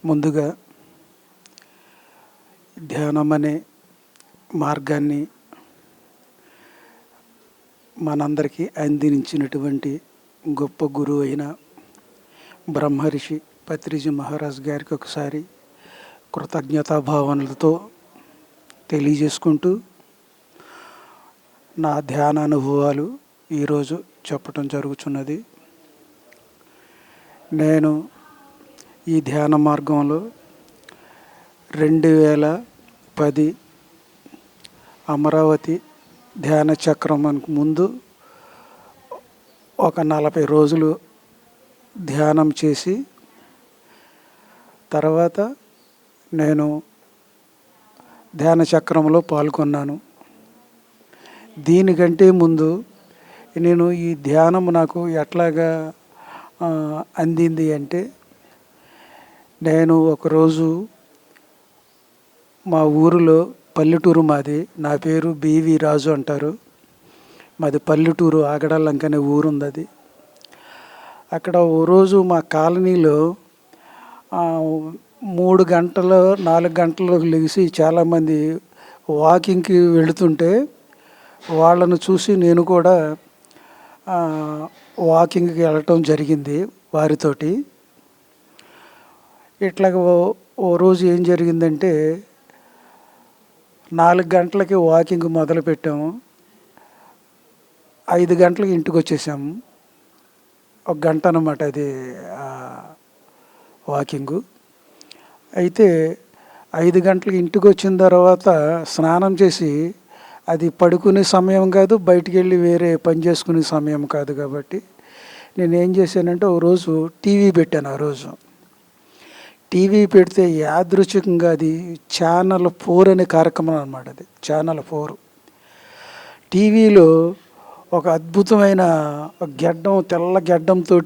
ముందుగా ధ్యానం అనే మార్గాన్ని మనందరికీ అందించినటువంటి గొప్ప గురువు అయిన బ్రహ్మర్షి పత్రిజీ మహారాజ్ గారికి ఒకసారి కృతజ్ఞతాభావనలతో తెలియజేసుకుంటూ నా ధ్యాన అనుభవాలు ఈరోజు చెప్పటం జరుగుతున్నది. నేను ఈ ధ్యాన మార్గంలో 2010 అమరావతి ధ్యాన చక్రమానికి ముందు ఒక 40 రోజులు ధ్యానం చేసి తర్వాత నేను ధ్యాన చక్రంలో పాల్గొన్నాను. దీనికంటే ముందు నేను ఈ ధ్యానం నాకు ఎట్లాగా అందింది అంటే, నేను ఒకరోజు మా ఊరిలో పల్లెటూరు మాది, నా పేరు బివి రాజు అంటారు. మాది పల్లెటూరు, ఆగడలంక అనే ఊరు ఉంది. అది అక్కడ ఓ రోజు మా కాలనీలో 3 గంటలు 4 గంటలకు లెగిసి చాలామంది వాకింగ్కి వెళుతుంటే వాళ్ళను చూసి నేను కూడా వాకింగ్కి వెళ్ళటం జరిగింది వారితోటి. ఇట్లాగ ఓ రోజు ఏం జరిగిందంటే, 4 గంటలకి వాకింగ్ మొదలుపెట్టాము, 5 గంటలకి ఇంటికి వచ్చేసాము. 1 గంట అన్నమాట అది వాకింగు. అయితే 5 గంటలకి ఇంటికి వచ్చిన తర్వాత స్నానం చేసి, అది పడుకునే సమయం కాదు, బయటికి వెళ్ళి వేరే పని చేసుకునే సమయం కాదు. కాబట్టి నేను ఏం చేశానంటే, ఓ రోజు టీవీ పెట్టాను. ఆ రోజు టీవీ పెడితే యాదృచ్ఛికంగా అది ఛానల్ 4 అనే కార్యక్రమం అన్నమాట. అది ఛానల్ 4. టీవీలో ఒక అద్భుతమైన గెడ్డం, తెల్ల గెడ్డంతో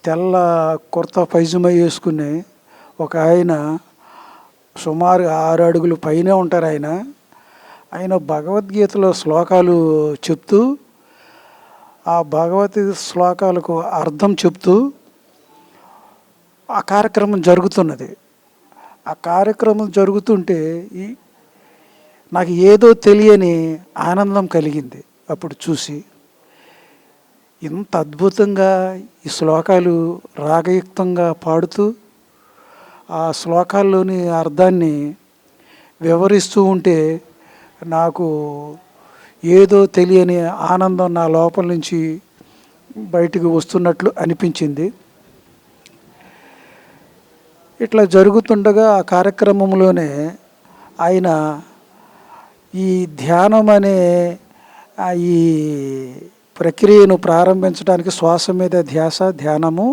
తెల్ల కుర్తా పైజమా వేసుకుని ఒక ఆయన, సుమారు 6 అడుగులు పైనే ఉంటారు ఆయన భగవద్గీతలో శ్లోకాలు చెప్తూ, ఆ భగవద్గీత శ్లోకాలకు అర్థం చెప్తూ ఆ కార్యక్రమం జరుగుతున్నది. ఆ కార్యక్రమం జరుగుతుంటే నాకు ఏదో తెలియని ఆనందం కలిగింది. అప్పుడు చూసి, ఇంత అద్భుతంగా ఈ శ్లోకాలు రాగయుక్తంగా పాడుతూ ఆ శ్లోకాల్లోని అర్థాన్ని వివరిస్తూ ఉంటే నాకు ఏదో తెలియని ఆనందం నా లోపల నుంచి బయటికి వస్తున్నట్లు అనిపించింది. ఇట్లా జరుగుతుండగా ఆ కార్యక్రమంలోనే ఆయన ఈ ధ్యానం అనే ఈ ప్రక్రియను ప్రారంభించడానికి శ్వాస మీద ధ్యాస, ధ్యానము.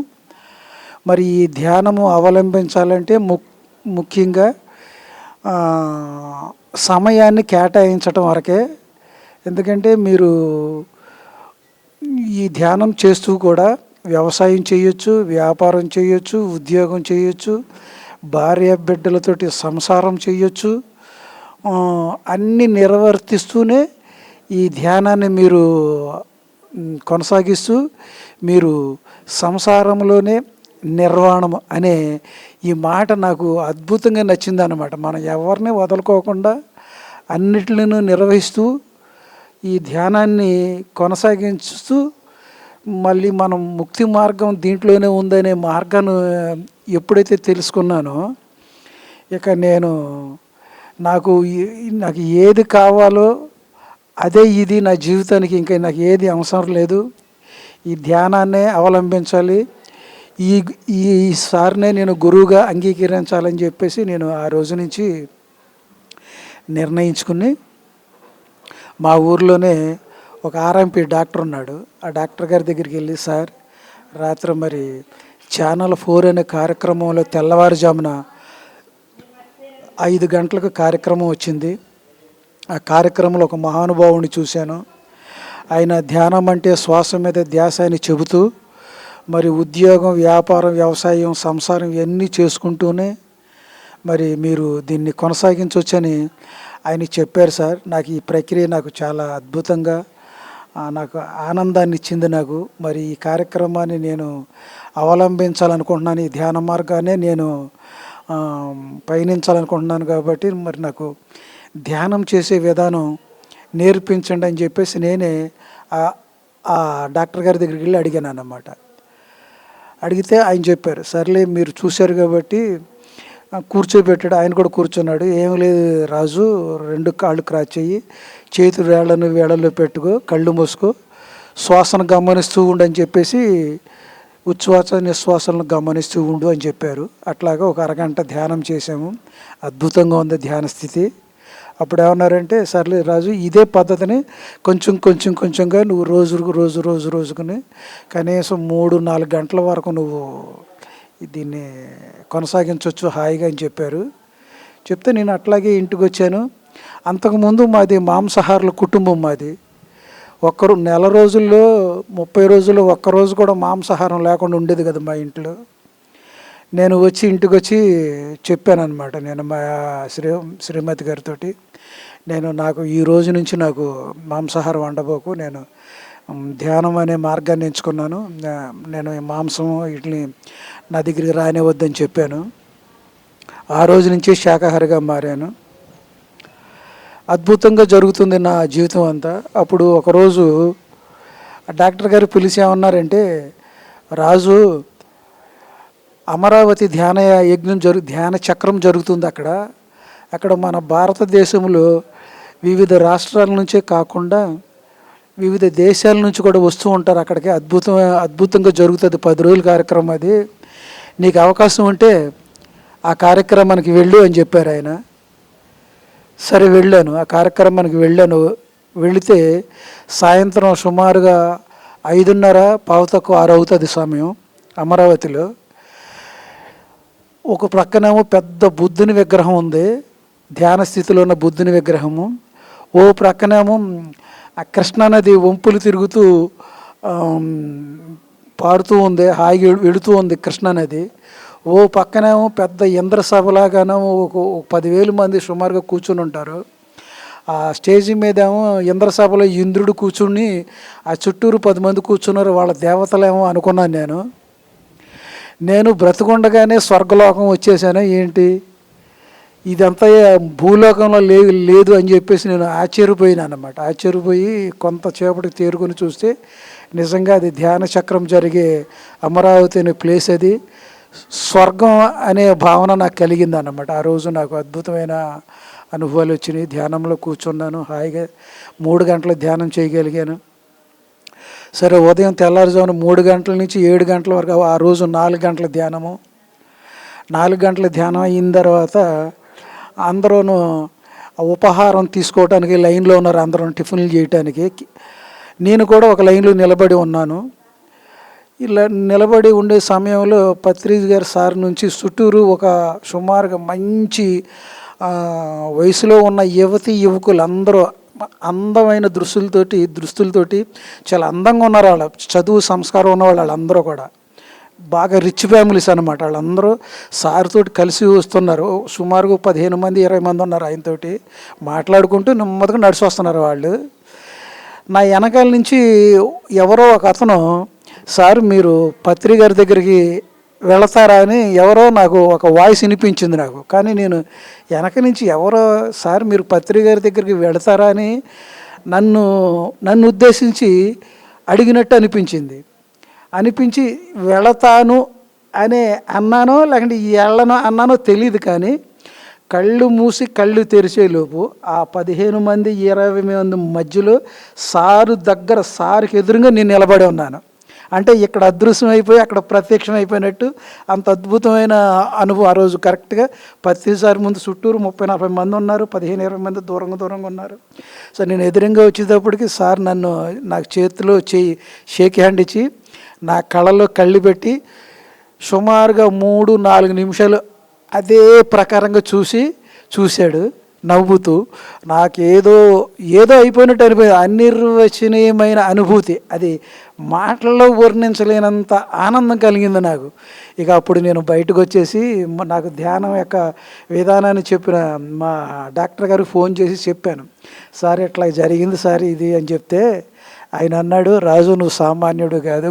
మరి ఈ ధ్యానము అవలంబించాలంటే ముఖ్యంగా సమయాన్ని కేటాయించటం వరకే. ఎందుకంటే మీరు ఈ ధ్యానం చేస్తూ కూడా వ్యవసాయం చేయొచ్చు, వ్యాపారం చేయొచ్చు, ఉద్యోగం చేయొచ్చు, భార్య బిడ్డలతోటి సంసారం చేయొచ్చు. అన్నీ నిర్వర్తిస్తూనే ఈ ధ్యానాన్ని మీరు కొనసాగిస్తూ మీరు సంసారంలోనే నిర్వాణం అనే ఈ మాట నాకు అద్భుతంగా నచ్చిందన్నమాట. మనం ఎవరిని వదులుకోకుండా అన్నిటిని నిర్వహిస్తూ ఈ ధ్యానాన్ని కొనసాగిస్తూ మళ్ళీ మనం ముక్తి మార్గం దీంట్లోనే ఉందనే మార్గాన్ని ఎప్పుడైతే తెలుసుకున్నానో, ఇక నాకు ఏది కావాలో అదే ఇది నా జీవితానికి. ఇంకా నాకు ఏది అవసరం లేదు, ఈ ధ్యానాన్నే అవలంబించాలి, ఈసారినే నేను గురువుగా అంగీకరించాలని చెప్పేసి నేను ఆ రోజు నుంచి నిర్ణయించుకుని, మా ఊర్లోనే ఒక ఆర్ఎంపీ డాక్టర్ ఉన్నాడు. ఆ డాక్టర్ గారి దగ్గరికి వెళ్ళి, సార్ రాత్రి మరి ఛానల్ 4 అనే కార్యక్రమంలో తెల్లవారుజామున 5 గంటలకు కార్యక్రమం వచ్చింది. ఆ కార్యక్రమంలో ఒక మహానుభావుని చూశాను. ఆయన ధ్యానం అంటే శ్వాస మీద ధ్యాస అని చెబుతూ, మరి ఉద్యోగం, వ్యాపారం, వ్యవసాయం, సంసారం ఇవన్నీ చేసుకుంటూనే మరి మీరు దీన్ని కొనసాగించవచ్చని ఆయన చెప్పారు. సార్ నాకు ఈ ప్రక్రియ నాకు చాలా అద్భుతంగా నాకు ఆనందాన్ని ఇచ్చింది నాకు. మరి ఈ కార్యక్రమాన్ని నేను అవలంబించాలనుకుంటున్నాను. ఈ ధ్యాన మార్గాన్నే నేను పయనించాలనుకుంటున్నాను కాబట్టి మరి నాకు ధ్యానం చేసే విధానం నేర్పించండి అని చెప్పేసి నేనే ఆ డాక్టర్ గారి దగ్గరికి వెళ్ళి అడిగాను అన్నమాట. అడిగితే ఆయన చెప్పారు, సర్లే మీరు చూశారు కాబట్టి కూర్చోబెట్టాడు. ఆయన కూడా కూర్చున్నాడు. ఏం లేదు రాజు, 2 కాళ్ళు క్రాస్ చెయ్యి, చేతులు వేళ్ళలో పెట్టుకో, కళ్ళు మూసుకో, శ్వాసను గమనిస్తూ ఉండు అని చెప్పేసి ఉచ్ఛ్వాస నిశ్వాసలను గమనిస్తూ ఉండు అని చెప్పారు. అట్లాగా ఒక అరగంట ధ్యానం చేసాము. అద్భుతంగా ఉంది ధ్యాన స్థితి. అప్పుడు ఏమన్నారంటే, సర్లే రాజు, ఇదే పద్ధతిని కొంచెంగా నువ్వు రోజుకుని కనీసం 3-4 గంటల వరకు నువ్వు దీన్ని కొనసాగించవచ్చు హాయిగా అని చెప్పారు. చెప్తే నేను అట్లాగే ఇంటికి వచ్చాను. అంతకుముందు మాది మాంసాహారుల కుటుంబం. మాది నెల రోజుల్లో 30 రోజుల్లో ఒక్కరోజు కూడా మాంసాహారం లేకుండా ఉండేది కదా మా ఇంట్లో. నేను ఇంటికి వచ్చి చెప్పాను అనమాట. నేను మా శ్రీమతి గారితో, నాకు ఈ రోజు నుంచి నాకు మాంసాహారం వండబోకు, నేను ధ్యానం అనే మార్గాన్ని ఎంచుకున్నాను, నేను మాంసం వీటిని నా దగ్గరికి రానివద్దని చెప్పాను. ఆ రోజు నుంచి శాకాహారిగా మారాను. అద్భుతంగా జరుగుతుంది నా జీవితం అంతా. అప్పుడు ఒకరోజు డాక్టర్ గారు పిలిచి ఏమన్నారంటే, రాజు, అమరావతి ధ్యాన యజ్ఞం ధ్యాన చక్రం జరుగుతుంది అక్కడ మన భారతదేశంలో వివిధ రాష్ట్రాల నుంచే కాకుండా వివిధ దేశాల నుంచి కూడా వస్తూ ఉంటారు అక్కడికి. అద్భుతంగా జరుగుతుంది. 10 రోజుల కార్యక్రమం అది. నీకు అవకాశం ఉంటే ఆ కార్యక్రమానికి వెళ్ళు అని చెప్పారు ఆయన. సరే వెళ్ళాను. ఆ కార్యక్రమానికి వెళితే సాయంత్రం సుమారుగా 5:30 6 అవుతుంది సమయం. అమరావతిలో ఒక ప్రక్కనేమో పెద్ద బుద్ధుని విగ్రహం ఉంది, ధ్యాన స్థితిలో ఉన్న బుద్ధుని విగ్రహము. ఓ ప్రక్కనేమో ఆ కృష్ణానది వంపులు తిరుగుతూ పారుతూ ఉంది, హాయిగా వెళుతూ ఉంది కృష్ణానది. ఓ పక్కనేమో పెద్ద ఇంద్రసభలాగానేమో ఒక 10,000 మంది సుమారుగా కూర్చుని ఉంటారు. ఆ స్టేజీ మీదేమో ఇంద్రసభలో ఇంద్రుడు కూర్చుని ఆ చుట్టూరు 10 మంది కూర్చున్నారు. వాళ్ళ దేవతలేమో అనుకున్నాను. నేను బ్రతికుండగానే స్వర్గలోకం వచ్చేసాను ఏంటి, ఇదంతా భూలోకంలో లేదు అని చెప్పేసి నేను ఆశ్చర్యపోయినాను అన్నమాట. ఆశ్చర్యపోయి కొంతసేపటికి తేరుకొని చూస్తే నిజంగా అది ధ్యాన చక్రం జరిగే అమరావతి అనే ప్లేస్. అది స్వర్గం అనే భావన నాకు కలిగింది అన్నమాట. ఆ రోజు నాకు అద్భుతమైన అనుభవాలు వచ్చినాయి. ధ్యానంలో కూర్చున్నాను, హాయిగా 3 గంటలు ధ్యానం చేయగలిగాను. సరే, ఉదయం తెల్లారుజామున 3 గంటల నుంచి 7 గంటల వరకు ఆ రోజు 4 గంటల ధ్యానము. 4 గంటల ధ్యానం అయిన తర్వాత అందరూ ఉపహారం తీసుకోవడానికి లైన్లో ఉన్నారు. అందరూ టిఫిన్లు చేయటానికి. నేను కూడా ఒక లైన్లో నిలబడి ఉన్నాను. ఇలా నిలబడి ఉండే సమయంలో పత్రిజ్ గారు సార్ నుంచి చుట్టూరు ఒక సుమారుగా మంచి వయసులో ఉన్న యువకులు అందరూ అందమైన దుస్తులతోటి చాలా అందంగా ఉన్నారు. వాళ్ళ చదువు సంస్కారం ఉన్నవాళ్ళు వాళ్ళందరూ కూడా బాగా రిచ్ ఫ్యామిలీస్ అనమాట. వాళ్ళందరూ సార్తోటి కలిసి వస్తున్నారు. సుమారుగా 15 మంది 20 మంది ఉన్నారు. ఆయనతోటి మాట్లాడుకుంటూ నెమ్మదిగా నడిచి వస్తున్నారు వాళ్ళు. నా వెనకాల నుంచి ఎవరో ఒక అతను, సార్ మీరు పత్రి గారి దగ్గరికి వెళతారా అని ఎవరో నాకు ఒక వాయిస్ వినిపించింది నాకు. కానీ నేను వెనక నుంచి ఎవరో, సార్ మీరు పత్రి గారి దగ్గరికి వెళతారా అని నన్ను ఉద్దేశించి అడిగినట్టు అనిపించి వెళతాను అనే అన్నానో లేకుంటే వెళ్ళను అన్నానో తెలియదు. కానీ కళ్ళు మూసి కళ్ళు తెరిచేలోపు ఆ 15 మంది 20 మంది మధ్యలో సారుకి ఎదురుగా నేను నిలబడి ఉన్నాను. అంటే ఇక్కడ అదృశ్యం అయిపోయి అక్కడ ప్రత్యక్షం అయిపోయినట్టు అంత అద్భుతమైన అనుభవం. ఆ రోజు కరెక్ట్గా ప్రతిసారి ముందు చుట్టూరు 30-40 మంది ఉన్నారు, 15-20 మంది దూరంగా ఉన్నారు. సో నేను ఎదురుగా వచ్చేటప్పటికి సార్ నాకు చేతిలో షేక్ హ్యాండ్ ఇచ్చి నా కళ్ళలో కళ్ళు పెట్టి సుమారుగా 3-4 నిమిషాలు అదే ప్రకారంగా చూశాడు నవ్వుతూ. నాకేదో అయిపోయినట్టు అనిపోయింది. అనిర్వచనీయమైన అనుభూతి. అది మాటల్లో వర్ణించలేనంత ఆనందం కలిగింది నాకు. ఇక అప్పుడు నేను బయటకు వచ్చేసి నాకు ధ్యానం యొక్క విధానాన్ని చెప్పిన మా డాక్టర్ గారికి ఫోన్ చేసి చెప్పాను, సార్ ఇట్లా జరిగింది సార్ ఇది అని చెప్తే ఆయన అన్నాడు, రాజు నువ్వు సామాన్యుడు కాదు,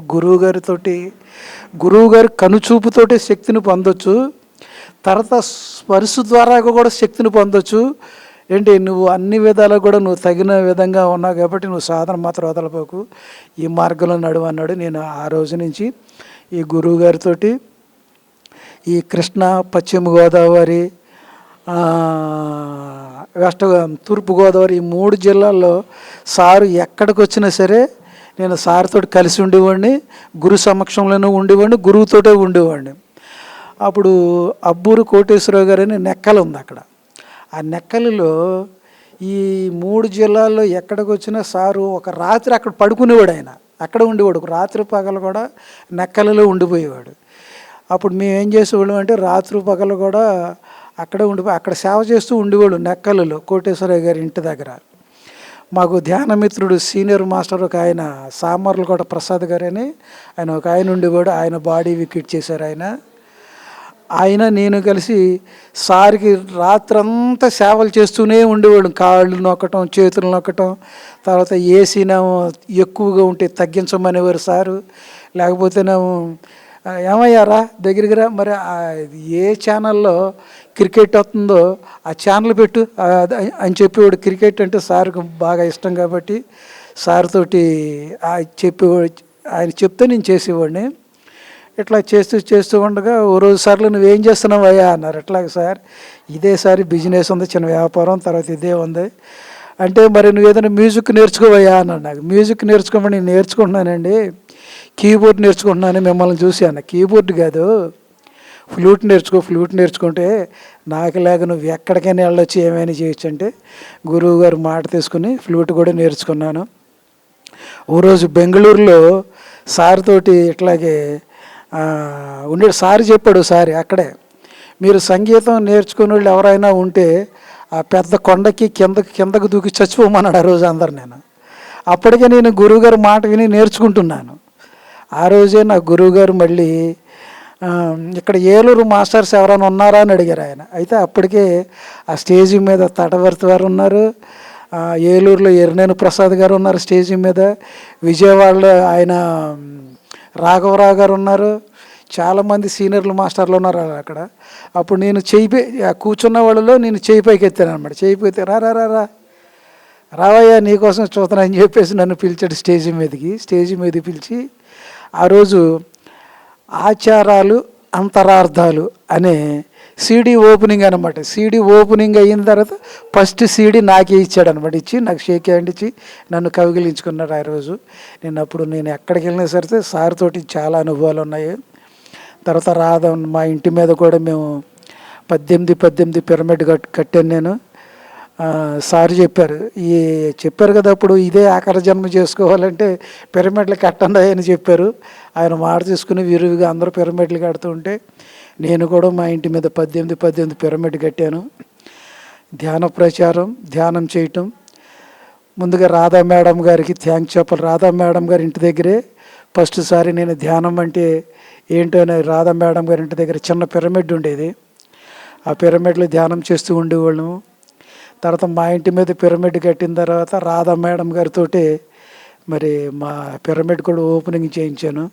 గురువుగారి కనుచూపుతోటే శక్తిని పొందొచ్చు, తర్వాత స్పర్శ ద్వారా కూడా శక్తిని పొందొచ్చు. ఏంటి నువ్వు అన్ని విధాలు కూడా నువ్వు తగిన విధంగా ఉన్నావు కాబట్టి నువ్వు సాధన మాత్రం వదలపోకు, ఈ మార్గంలో నడువు అన్నాడు. నేను ఆ రోజు నుంచి ఈ గురువుగారితో ఈ కృష్ణా, పశ్చిమ గోదావరి, తూర్పుగోదావరి ఈ 3 జిల్లాల్లో సారు ఎక్కడికి వచ్చినా సరే నేను సార్తో కలిసి ఉండేవాడిని, గురు సమక్షంలోనే ఉండేవాడిని, గురువుతోటే ఉండేవాడిని. అప్పుడు అబ్బూరు కోటేశ్వరరావు గారు అని నెక్కలు ఉంది అక్కడ. ఆ నెక్కలలో ఈ 3 జిల్లాల్లో ఎక్కడికి వచ్చినా సారు ఒక రాత్రి అక్కడ పడుకునేవాడు. ఆయన అక్కడ ఉండేవాడు, రాత్రి పగలు కూడా నెక్కలలో ఉండిపోయేవాడు. అప్పుడు మేము ఏం చేసేవాళ్ళం అంటే రాత్రి పగలు కూడా అక్కడే ఉండిపోయి అక్కడ సేవ చేస్తూ ఉండేవాడు నెక్కలలో కోటేశ్వరరావు గారి ఇంటి దగ్గర. మాకు ధ్యానమిత్రుడు సీనియర్ మాస్టర్ ఒక ఆయన సామర్లకోట ప్రసాద్ గారు అని ఆయన ఒక ఆయన ఉండేవాడు. ఆయన బాడీ వికెట్ చేశారు. ఆయన నేను కలిసి సార్కి రాత్రంతా సేవలు చేస్తూనే ఉండేవాడు. కాళ్ళు నొక్కటం, చేతులు నొక్కటం, తర్వాత ఏసీనేమో ఎక్కువగా ఉంటే తగ్గించమనేవారు సారు, లేకపోతేనేమో ఏమయ్యారా దగ్గరికి రా, మరి ఏ ఛానల్లో క్రికెట్ వస్తుందో ఆ ఛానల్ పెట్టు అని చెప్పేవాడు. క్రికెట్ అంటే సార్కు బాగా ఇష్టం కాబట్టి సార్ తోటి చెప్పేవాడు, ఆయన చెప్తే నేను చేసేవాడిని. ఇట్లా చేస్తూ ఉండగా ఓ రోజు సార్లు నువ్వేం చేస్తున్నావు అయ్యా అన్నారు. ఎట్లాగ సార్, ఇదే సార్ బిజినెస్ ఉంది, చిన్న వ్యాపారం, తర్వాత ఇదే ఉంది అంటే, మరి నువ్వు ఏదైనా మ్యూజిక్ నేర్చుకోవయ్యా అన్నాడు. నాకు మ్యూజిక్ నేర్చుకోమని నేను నేర్చుకుంటున్నానండి, కీబోర్డ్ నేర్చుకుంటున్నాను మిమ్మల్ని చూసి అన్న. కీబోర్డ్ కాదు, ఫ్లూట్ నేర్చుకుంటే నాకులాగా నువ్వు ఎక్కడికైనా వెళ్ళొచ్చు, ఏమైనా చేయొచ్చు అంటే గురువు గారు మాట తీసుకుని ఫ్లూట్ కూడా నేర్చుకున్నాను. ఓ రోజు బెంగళూరులో సార్ తోటి ఇట్లాగే ఉండేది. సార్ చెప్పాడు, సారి అక్కడే మీరు సంగీతం నేర్చుకునే వాళ్ళు ఎవరైనా ఉంటే ఆ పెద్ద కొండకి కిందకు దూకి చచ్చిపోమన్నాడు ఆ రోజు అందరు. నేను అప్పటికే నేను గురువుగారు మాట విని నేర్చుకుంటున్నాను. ఆ రోజే నా గురువుగారు మళ్ళీ ఇక్కడ ఏలూరు మాస్టర్స్ ఎవరైనా ఉన్నారా అని అడిగారు ఆయన. అయితే అప్పటికే ఆ స్టేజీ మీద తటవర్తి వారు ఉన్నారు, ఏలూరులో ఎర్నేని ప్రసాద్ గారు ఉన్నారు స్టేజీ మీద, విజయవాడలో ఆయన రాఘవరావు గారు ఉన్నారు, చాలామంది సీనియర్లు మాస్టర్లు ఉన్నారు అక్కడ. అప్పుడు నేను కూర్చున్న వాళ్ళలో నేను చేయి పైకి ఎత్తాను అనమాట. చేయి పైతే రావయ్యా నీకోసం చూస్తున్నా అని చెప్పేసి నన్ను పిలిచాడు స్టేజీ మీద పిలిచి ఆ రోజు ఆచారాలు అంతరార్థాలు అనే సీడీ ఓపెనింగ్ అనమాట. సీడీ ఓపెనింగ్ అయిన తర్వాత ఫస్ట్ సీడీ నాకే ఇచ్చాడు అనమాట. ఇచ్చి నాకు షేక్ హ్యాండ్ ఇచ్చి నన్ను కవిగిలించుకున్నాడు ఆ రోజు. నేను ఎక్కడికి వెళ్ళినా సరే సార్ తోటి చాలా అనుభవాలు ఉన్నాయి. తర్వాత మా ఇంటి మీద కూడా మేము 18 పిరమిడ్ కట్టాను నేను. సార్ చెప్పారు కదా అప్పుడు, ఇదే ఆఖరి జన్మ చేసుకోవాలంటే పిరమిడ్లు కట్టండి అని చెప్పారు. ఆయన మాట తీసుకుని విరివిగా అందరూ పిరమిడ్లు కడుతూ ఉంటే నేను కూడా మా ఇంటి మీద 18 పిరమిడ్ కట్టాను. ధ్యాన ప్రచారం, ధ్యానం చేయటం. ముందుగా రాధా మేడం గారికి థ్యాంక్స్ చెప్పాలి. రాధా మేడం గారి ఇంటి దగ్గరే ఫస్ట్ సారి నేను ధ్యానం అంటే ఏంటో అని రాధా మేడం గారి ఇంటి దగ్గర చిన్న పిరమిడ్ ఉండేది. ఆ పిరమిడ్లో ధ్యానం చేస్తూ ఉండేవాళ్ళము. తర్వాత మా ఇంటి మీద పిరమిడ్ కట్టిన తర్వాత రాధా మేడం గారితో మరి మా పిరమిడ్ కూడా ఓపెనింగ్ చేయించాను.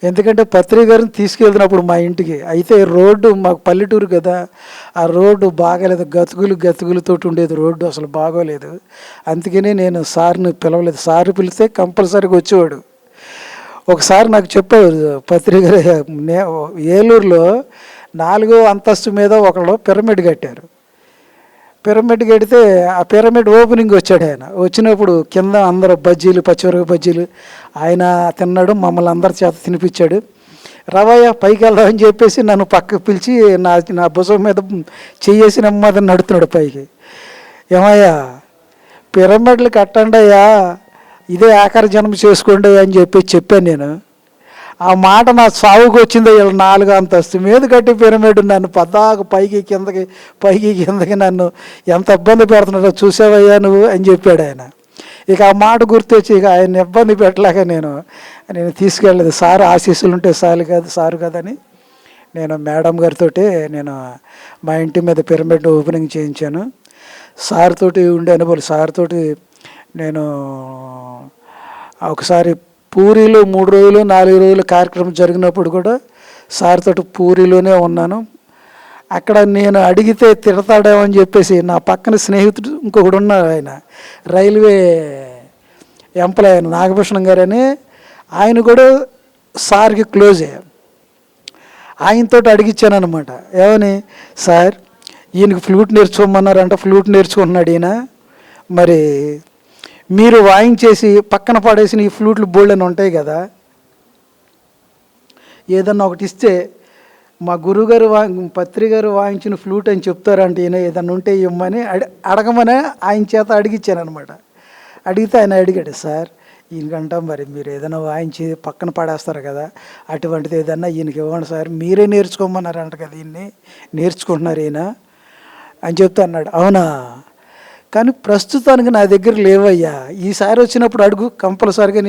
ఎందుకంటే పత్రి గారిని తీసుకెళ్తున్నప్పుడు మా ఇంటికి అయితే రోడ్డు మాకు పల్లెటూరు కదా, ఆ రోడ్డు బాగాలేదు, గతుకులతో ఉండేది రోడ్డు, అసలు బాగోలేదు. అందుకనే నేను సార్ని పిలవలేదు. సార్ పిలిస్తే కంపల్సరీగా వచ్చేవాడు. ఒకసారి నాకు చెప్పాడు పత్రి గారు, ఏలూరులో 4వ అంతస్తు మీద ఒకళ్ళు పిరమిడ్ కట్టారు. పిరమిడ్ కడితే ఆ పిరమిడ్ ఓపెనింగ్ వచ్చాడు. ఆయన వచ్చినప్పుడు కింద అందరూ బజ్జీలు, పచ్చిమిరపకాయ బజ్జీలు ఆయన తిన్నాడు, మమ్మల్ని అందరి చేత తినిపించాడు. రవయ్య పైకి వెళ్దాం అని చెప్పేసి నన్ను పక్కకు పిలిచి నా భుజం మీద చెయ్యేసి నెమ్మది నడుతున్నాడు పైకి. ఏమయ్యా పిరమిడ్లు కట్టండి అయ్యా, ఇదే ఆఖరి జన్మ చేసుకోండి అని చెప్పాను నేను. ఆ మాట నా సాగుకు వచ్చింది. 4వ అంతస్తు మీద కట్టి పిరమిడ్ నన్ను పద్దాకు పైకి కిందకి నన్ను ఎంత ఇబ్బంది పెడుతున్నాడో చూసావయ్యా నువ్వు అని చెప్పాడు ఆయన. ఇక ఆ మాట గుర్తొచ్చి ఇక ఆయన ఇబ్బంది పెట్టలేక నేను తీసుకెళ్ళలేదు. సార్ ఆశీస్సులు ఉంటే సారు కదని నేను మేడం గారితో నేను మా ఇంటి మీద పిరమిడ్ ఓపెనింగ్ చేయించాను. సార్ తోటి ఉండే అనుభవం. సార్ తోటి నేను ఒకసారి పూరిలో 3 రోజులు 4 రోజులు కార్యక్రమం జరిగినప్పుడు కూడా సార్ తోటి పూరిలోనే ఉన్నాను. అక్కడ నేను అడిగితే తిడతాడేమో అని చెప్పేసి నా పక్కన స్నేహితుడు ఇంకొకడు ఉన్నాడు, ఆయన రైల్వే ఎంప్లాయ్ ఆయన నాగభూషణం గారని, ఆయన కూడా సార్కి క్లోజే. ఆయనతో అడిగిచ్చాను అనమాట, ఏమని సార్ ఈయనకి ఫ్లూట్ నేర్చుకోమన్నారంట, ఫ్లూట్ నేర్చుకుంటున్నాడు ఈయన, మరి మీరు వాయించేసి పక్కన పడేసిన ఈ ఫ్లూట్లు బోల్డని ఉంటాయి కదా, ఏదన్నా ఒకటి ఇస్తే మా గురువుగారు పత్రి గారు వాయించిన ఫ్లూట్ అని చెప్తారంటే ఈయన, ఏదన్నా ఉంటే ఇవ్వమని అడగమని ఆయన చేత అడిగిచ్చాను అనమాట. అడిగితే ఆయన అడిగాడు, సార్ ఈయనకంట మరి మీరు ఏదైనా వాయించి పక్కన పడేస్తారు కదా, అటువంటిది ఏదన్నా ఈయనకి ఇవ్వండి సార్, మీరే నేర్చుకోమన్నారంట కదా, ఈయన్ని నేర్చుకుంటున్నారు ఈయన అని చెప్తే అన్నాడు. అవునా, కానీ ప్రస్తుతానికి నా దగ్గర లేవయ్యా, ఈసారి వచ్చినప్పుడు అడుగు, కంపల్సరిగా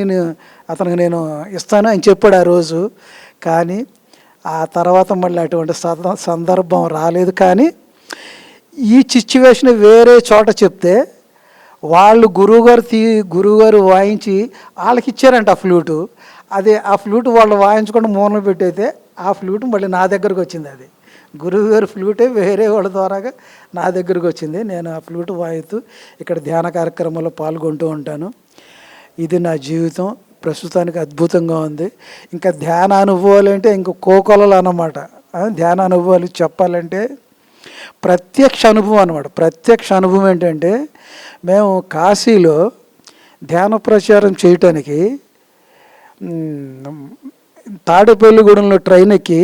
అతనికి నేను ఇస్తాను అని చెప్పాడు ఆ రోజు. కానీ ఆ తర్వాత మళ్ళీ అటువంటి సందర్భం రాలేదు. కానీ ఈ సిచ్యువేషన్ వేరే చోట చెప్తే వాళ్ళు గురువుగారు వాయించి వాళ్ళకి ఇచ్చారంట ఆ ఫ్లూటు. అదే ఆ ఫ్లూట్ వాళ్ళు వాయించకుండా మూలన పెట్టయితే ఆ ఫ్లూట్ మళ్ళీ నా దగ్గరకు వచ్చింది. అది గురువుగారి ఫ్లూటే వేరే వాళ్ళ ద్వారాగా నా దగ్గరకు వచ్చింది. నేను ఆ ఫ్లూట్ వాయిస్తూ ఇక్కడ ధ్యాన కార్యక్రమంలో పాల్గొంటూ ఉంటాను. ఇది నా జీవితం ప్రస్తుతానికి అద్భుతంగా ఉంది. ఇంకా ధ్యాన అనుభవాలు అంటే ఇంక కోకొలలు అన్నమాట. ధ్యాన అనుభవాలు చెప్పాలంటే ప్రత్యక్ష అనుభవం అన్నమాట. ప్రత్యక్ష అనుభవం ఏంటంటే, మేము కాశీలో ధ్యాన ప్రచారం చేయటానికి తాడేపల్లిగూడెంలో ట్రైన్ ఎక్కి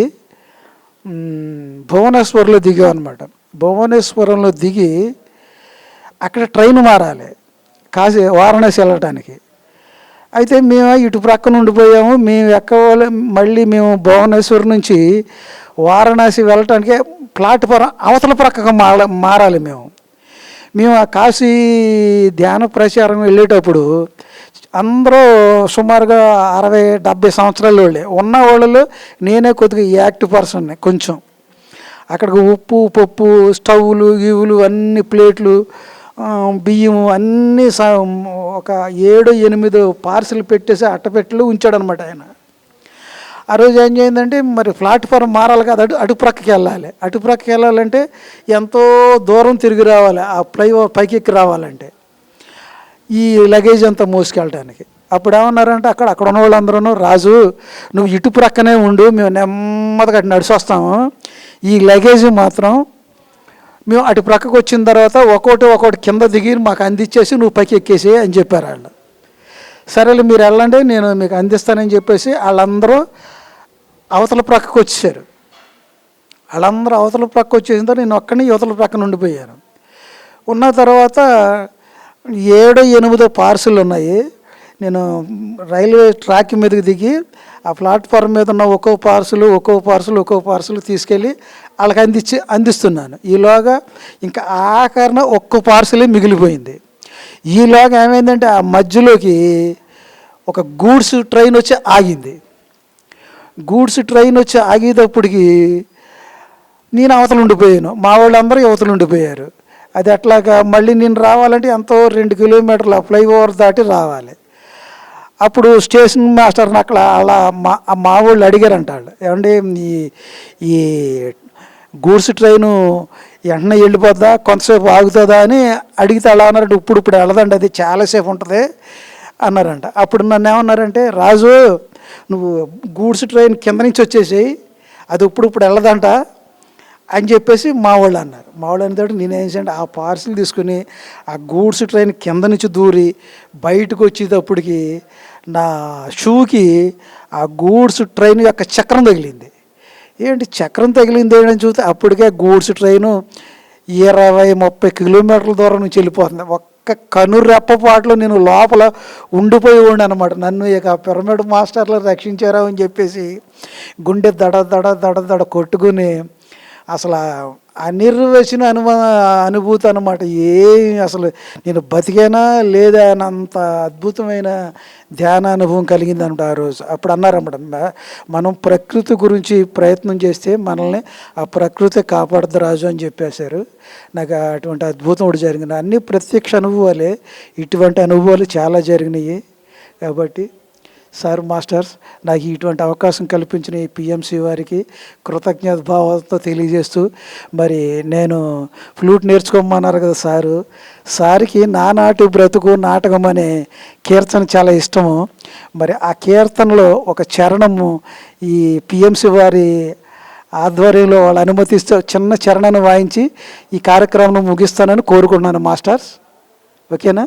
భువనేశ్వర్లో దిగాం అనమాట. భువనేశ్వరంలో దిగి అక్కడ ట్రైన్ మారాలి వారణాసి వెళ్ళటానికి. అయితే మేము ఇటు ప్రక్కన ఉండిపోయాము. మేము ఎక్కవాలి, మళ్ళీ మేము భువనేశ్వర్ నుంచి వారణాసి వెళ్ళటానికి ప్లాట్ఫారం అవతల ప్రక్కగా మారాలి. మేము ఆ కాశీ ధ్యాన ప్రచారం వెళ్ళేటప్పుడు అందరూ సుమారుగా 60-70 సంవత్సరాల వాళ్ళే ఉన్న వాళ్ళలో నేనే కొద్దిగా యాక్టివ్ పర్సన్ని. కొంచెం అక్కడికి ఉప్పు పప్పు స్టవ్లు గీవులు అన్ని ప్లేట్లు బియ్యము అన్నీ ఒక 7-8 పార్సిల్ పెట్టేసి అట్టపెట్టెలు ఉంచాడనమాట ఆయన. ఆ రోజు ఏం చేయిందంటే, మరి ప్లాట్ఫారం మారాలి కదా, అటు ప్రక్కకి వెళ్ళాలి. అటు ప్రక్కకి వెళ్ళాలంటే ఎంతో దూరం తిరిగి రావాలి, ఆ ఫ్లైఓవర్ పైకి ఎక్కి రావాలంటే ఈ లగేజ్ అంతా మోసుకెళ్ళడానికి. అప్పుడు ఏమన్నారంటే అక్కడ ఉన్న వాళ్ళందరూ, రాజు నువ్వు ఇటు ప్రక్కనే ఉండు, మేము నెమ్మదిగా అటు నడిచి వస్తాము, ఈ లగేజ్ మాత్రం మేము అటు ప్రక్కకు వచ్చిన తర్వాత ఒక్కొక్కటి కింద దిగి మాకు అందించేసి నువ్వు పైకి ఎక్కేసి అని చెప్పారు వాళ్ళు. సరేలే మీరు వెళ్ళండి, నేను మీకు అందిస్తానని చెప్పేసి వాళ్ళందరూ అవతల ప్రక్కకు వచ్చేసారు. వాళ్ళందరూ అవతల ప్రక్క వచ్చేసిన తర్వాత నేను ఒక్కడిని యువతల ప్రక్కన ఉండిపోయాను. ఉన్న తర్వాత 7-8 పార్సిల్ ఉన్నాయి. నేను రైల్వే ట్రాక్ మీదకి దిగి ఆ ప్లాట్ఫారం మీద ఉన్న ఒక్కో పార్సిల్ తీసుకెళ్ళి వాళ్ళకి అందిస్తున్నాను. ఈలోగా ఇంకా ఆఖరణ ఒక్క పార్సిలే మిగిలిపోయింది. ఈలోగా ఏమైందంటే ఆ మధ్యలోకి ఒక గూడ్స్ ట్రైన్ వచ్చి ఆగింది. గూడ్స్ ట్రైన్ వచ్చి ఆగేటప్పటికి నేను అవతల ఉండిపోయాను, మా వాళ్ళందరూ అవతల ఉండిపోయారు. అది అట్లాగా మళ్ళీ నేను రావాలంటే ఎంతో 2 కిలోమీటర్ల ఫ్లైఓవర్ దాటి రావాలి. అప్పుడు స్టేషన్ మాస్టర్ని అక్కడ అలా మా వాళ్ళు అడిగారంట, వాళ్ళు ఏమంటే ఈ గూడ్స్ ట్రైను వెంటనే వెళ్ళిపోద్దా, కొంతసేపు ఆగుతుందా అని అడిగితే అలా అన్నారంటే, ఇప్పుడు వెళ్ళదండి, అది చాలాసేపు ఉంటుంది అన్నారంట. అప్పుడు నన్ను ఏమన్నారంటే, రాజు నువ్వు గూడ్స్ ట్రైన్ కింద నుంచి వచ్చేసేయి, అది ఇప్పుడు వెళ్ళదంట అని చెప్పేసి మా వాళ్ళు అన్నారు. మా వాళ్ళు అనేటప్పుడు నేనేం చేయండి, ఆ పార్సిల్ తీసుకుని ఆ గూడ్స్ ట్రైన్ కింద నుంచి దూరి బయటకు వచ్చేటప్పటికి నా షూకి ఆ గూడ్స్ ట్రైన్ యొక్క చక్రం తగిలింది. ఏంటి చక్రం తగిలింది ఏంటని చూస్తే అప్పటికే గూడ్స్ ట్రైను 20-30 కిలోమీటర్ల దూరం నుంచి వెళ్ళిపోతుంది. ఒక్క కనురెప్పపాట్లో నేను లోపల ఉండిపోయి అనమాట. నన్ను ఇక పిరమిడ్ మాస్టర్లు రక్షించారా అని చెప్పేసి గుండె దడ కొట్టుకుని అసలు అనిర్వచన అనుభూతి అనమాట. అసలు నేను బతికేనా లేదా అన్నంత అద్భుతమైన ధ్యాన అనుభవం కలిగింది అనమాట ఆ రోజు. అప్పుడు అన్నారన్నమాట, మనం ప్రకృతి గురించి ప్రయత్నం చేస్తే మనల్ని ఆ ప్రకృతి కాపాడదు రాజు అని చెప్పేశారు. నాకు అటువంటి అద్భుతం ఒకటి జరిగింది. అన్ని ప్రత్యక్ష అనుభవాలే, ఇటువంటి అనుభవాలు చాలా జరిగినాయి. కాబట్టి సార్ మాస్టర్స్ నాకు ఇటువంటి అవకాశం కల్పించిన ఈ పిఎంసి వారికి కృతజ్ఞత భావంతో తెలియజేస్తూ, మరి నేను ఫ్లూట్ నేర్చుకోమన్నారు కదా సారు, సార్కి నానాటి బ్రతుకు నాటకం అనే కీర్తన చాలా ఇష్టము. మరి ఆ కీర్తనలో ఒక చరణము ఈ పిఎంసి వారి ఆధ్వర్యంలో వాళ్ళు అనుమతిస్తే చిన్న చరణాన్ని వాయించి ఈ కార్యక్రమం ముగిస్తానని కోరుకుంటున్నాను మాస్టర్స్. ఓకేనా?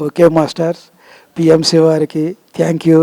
ఓకే మాస్టర్స్, పిఎంసి వారికి థ్యాంక్ యూ.